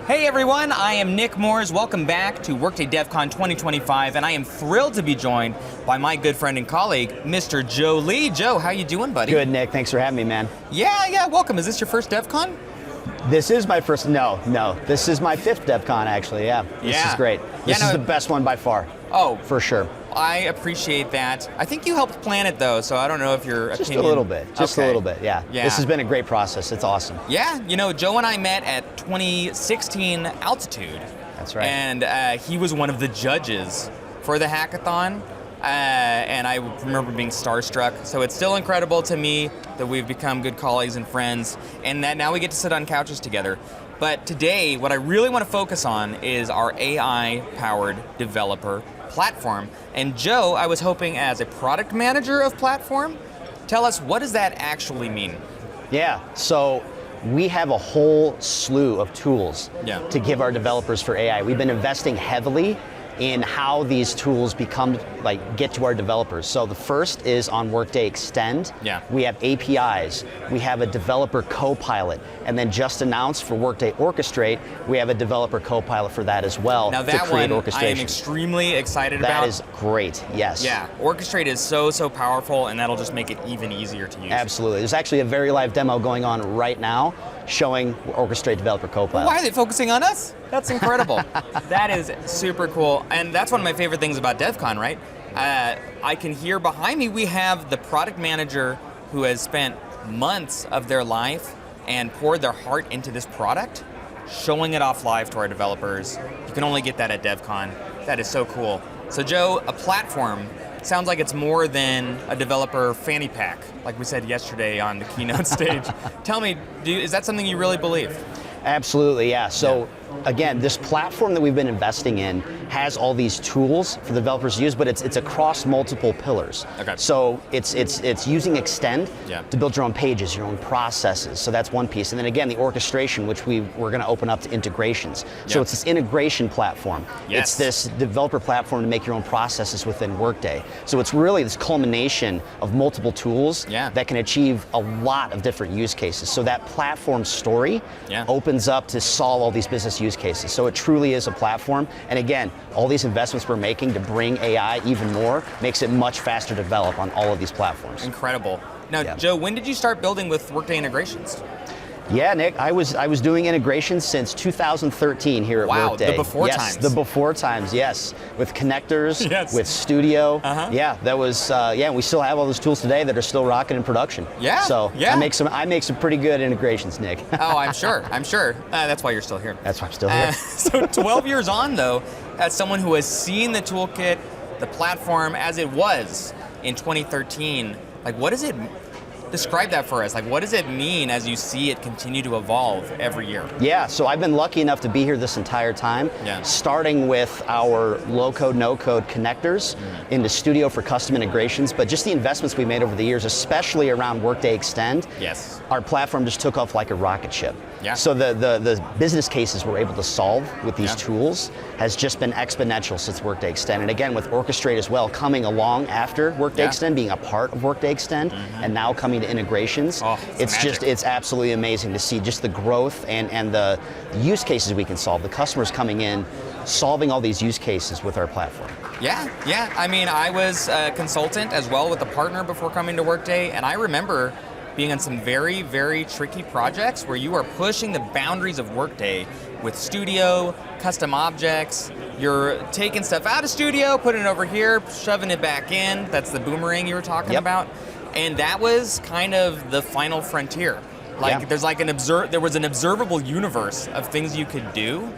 Hey everyone, I am Nick Moores. Welcome back to Workday DevCon 2025, and I am thrilled to be joined by my good friend and colleague, Mr. Joe Lee. Joe, how you doing, buddy? Good, Nick. Thanks for having me, man. Yeah, welcome. Is this your first DevCon? This is my first, no. This is my fifth DevCon, actually, yeah. This is great. This is the best one by far. Oh. For sure. I appreciate that. I think you helped plan it though, so I don't know if your opinion... Just a little bit, a little bit, yeah. This has been a great process, it's awesome. Yeah, you know, Joe and I met at 2016 Altitude. That's right. And he was one of the judges for the hackathon, and I remember being starstruck. So it's still incredible to me that we've become good colleagues and friends, and that now we get to sit on couches together. But today, what I really want to focus on is our AI-powered developer platform. And Joe, I was hoping as a product manager of platform, tell us, what does that actually mean? Yeah, so we have a whole slew of tools to give our developers for AI. We've been investing heavily in how these tools get to our developers. So the first is on Workday Extend. Yeah. We have APIs, we have a developer co-pilot, and then just announced for Workday Orchestrate, we have a developer co-pilot for that as well. Now that to create one orchestration. I am extremely excited about. That is great, yes. Yeah, Orchestrate is so powerful, and that'll just make it even easier to use. Absolutely. There's actually a very live demo going on right now showing Orchestrate Developer Co-Pilot. Why are they focusing on us? That's incredible. That is super cool. And that's one of my favorite things about DevCon, right? I can hear behind me, we have the product manager who has spent months of their life and poured their heart into this product, showing it off live to our developers. You can only get that at DevCon. That is so cool. So Joe, a platform sounds like it's more than a developer fanny pack, like we said yesterday on the keynote stage. Tell me, is that something you really believe? Absolutely, yeah. So again, this platform that we've been investing in has all these tools for the developers to use, but it's across multiple pillars. Okay. So it's using Extend to build your own pages, your own processes. So that's one piece. And then again, the orchestration, which we're going to open up to integrations. So it's this integration platform. It's this developer platform to make your own processes within Workday. So it's really this culmination of multiple tools that can achieve a lot of different use cases. So that platform story opens up to solve all these business use cases. So it truly is a platform. And again, all these investments we're making to bring AI even more makes it much faster to develop on all of these platforms. Incredible. Now, Joe, when did you start building with Workday integrations? Yeah, Nick, I was doing integrations since 2013 here at Workday. Wow, the before times. The before times, yes. With connectors, with Studio. Yeah, that was, we still have all those tools today that are still rocking in production. Yeah, So I make some pretty good integrations, Nick. Oh, I'm sure. That's why you're still here. That's why I'm still here. So 12 years on though, as someone who has seen the toolkit, the platform as it was in 2013, like what does it describe that for us. Like, what does it mean as you see it continue to evolve every year? Yeah, so I've been lucky enough to be here this entire time, starting with our low-code, no-code connectors into Studio for custom integrations, but just the investments we made over the years, especially around Workday Extend, our platform just took off like a rocket ship. So the business cases we're able to solve with these tools has just been exponential since Workday Extend. And again, with Orchestrate as well, coming along after Workday Extend, being a part of Workday Extend, and now coming to integrations, it's absolutely amazing to see just the growth and the use cases we can solve. The customers coming in, solving all these use cases with our platform. Yeah. I mean, I was a consultant as well with a partner before coming to Workday, and I remember being on some very, very tricky projects where you are pushing the boundaries of Workday with Studio, custom objects. You're taking stuff out of Studio, putting it over here, shoving it back in. That's the boomerang you were talking about. And that was kind of the final frontier. Like there's like there was an observable universe of things you could do,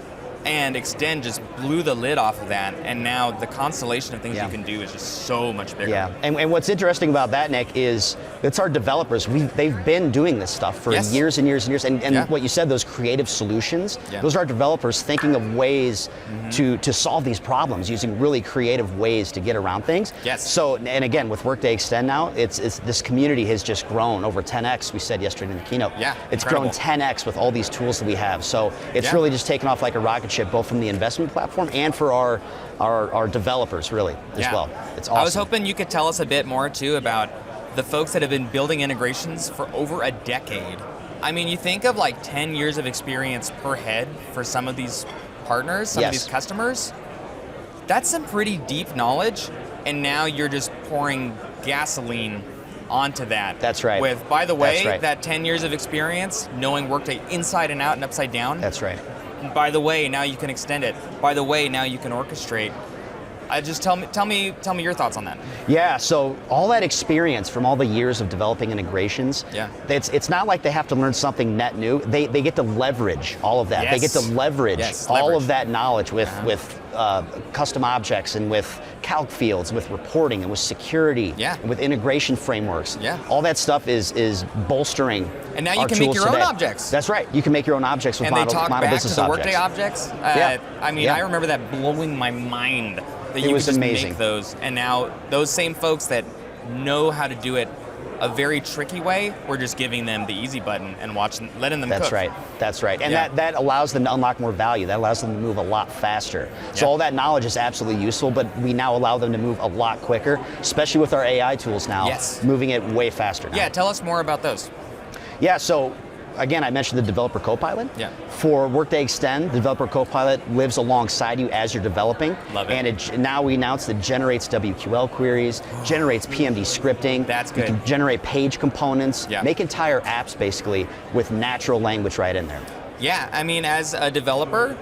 and Extend just blew the lid off of that, and now the constellation of things you can do is just so much bigger. And what's interesting about that, Nick, is it's our developers. They've been doing this stuff for years and years and years, and what you said, those creative solutions, those are our developers thinking of ways to solve these problems, using really creative ways to get around things. So, and again, with Workday Extend now, it's this community has just grown over 10x, we said yesterday in the keynote. It's grown 10x with all these tools that we have. So it's really just taken off like a rocket ship, both from the investment platform and for our developers, really, as well. It's awesome. I was hoping you could tell us a bit more, too, about the folks that have been building integrations for over a decade. I mean, you think of like 10 years of experience per head for some of these partners, some of these customers. That's some pretty deep knowledge, and now you're just pouring gasoline onto that. That's right. With, by the way, that 10 years of experience, knowing Workday inside and out and upside down. That's right. By the way, now you can extend it. By the way, now you can orchestrate. Just tell me your thoughts on that. Yeah, so all that experience from all the years of developing integrations, it's not like they have to learn something net new. They get to leverage all of that. Yes. They get to leverage all of that knowledge with custom objects and with calc fields, with reporting and with security, and with integration frameworks. All that stuff is bolstering. And now you can make your own objects. That's right. You can make your own objects with model business objects. And they talk back to the Workday objects. I mean, I remember that blowing my mind. That you was could just amazing. Make those, and now those same folks that know how to do it a very tricky way, we're just giving them the easy button and letting them cook. That's right. And that allows them to unlock more value. That allows them to move a lot faster. So all that knowledge is absolutely useful, but we now allow them to move a lot quicker, especially with our AI tools now, moving it way faster now. Yeah, tell us more about those. Yeah, so again, I mentioned the Developer Copilot. For Workday Extend, the Developer Copilot lives alongside you as you're developing. Love it. And now we announced it generates WQL queries, generates PMD scripting. That's good. You can generate page components, make entire apps basically with natural language right in there. Yeah, I mean, as a developer,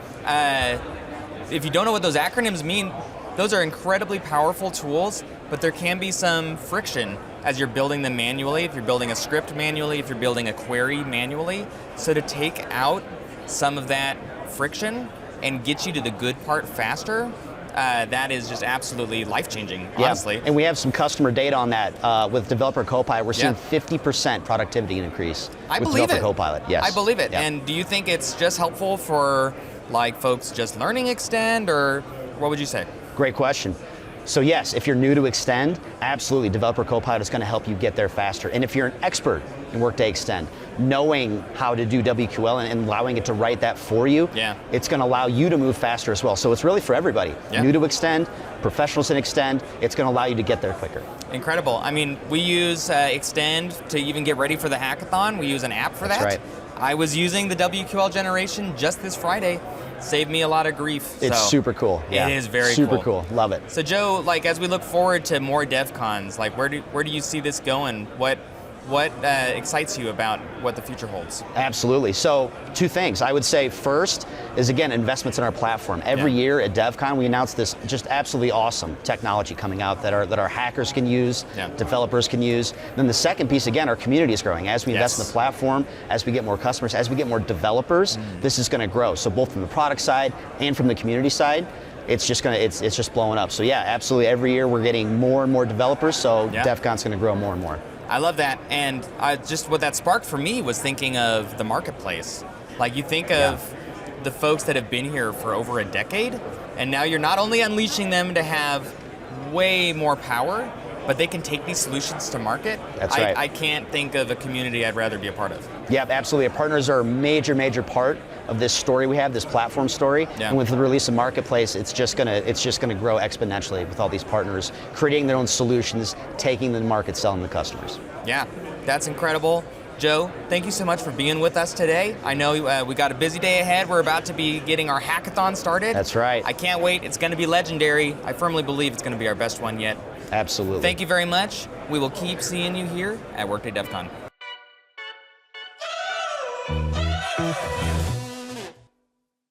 if you don't know what those acronyms mean, those are incredibly powerful tools, but there can be some friction as you're building them manually, if you're building a script manually, if you're building a query manually. So to take out some of that friction and get you to the good part faster, that is just absolutely life-changing, honestly. And we have some customer data on that. With Developer Copilot, we're seeing 50% productivity increase with Developer Copilot. Yes. I believe it. And do you think it's just helpful for like folks just learning Extend, or what would you say? Great question. So yes, if you're new to Extend, absolutely, Developer Copilot is going to help you get there faster. And if you're an expert in Workday Extend, knowing how to do WQL and allowing it to write that for you, it's going to allow you to move faster as well. So it's really for everybody. New to Extend, professionals in Extend, it's going to allow you to get there quicker. Incredible. I mean, we use Extend to even get ready for the hackathon. We use an app for that. That's right. I was using the WQL generation just this Friday. Saved me a lot of grief. It's super cool. It is very super cool. Love it. So Joe, like as we look forward to more DevCons, like where do you see this going? What excites you about what the future holds? Absolutely. So two things. I would say first is, again, investments in our platform. Every year at DevCon, we announce this just absolutely awesome technology coming out that our hackers can use, developers can use. Then the second piece, again, our community is growing. As we invest in the platform, as we get more customers, as we get more developers, this is going to grow. So both from the product side and from the community side, it's just blowing up. So yeah, absolutely. Every year we're getting more and more developers. So DevCon's going to grow more and more. I love that, and just what that sparked for me was thinking of the marketplace. Like you think of the folks that have been here for over a decade, and now you're not only unleashing them to have way more power, but they can take these solutions to market. That's right. I can't think of a community I'd rather be a part of. Yeah, absolutely. Our partners are a major part of this story we have, this platform story. And with the release of Marketplace, it's just gonna grow exponentially with all these partners creating their own solutions, taking them to market, selling to customers. Yeah, that's incredible. Joe, thank you so much for being with us today. I know we got a busy day ahead. We're about to be getting our hackathon started. That's right. I can't wait. It's going to be legendary. I firmly believe it's going to be our best one yet. Absolutely. Thank you very much. We will keep seeing you here at Workday DevCon.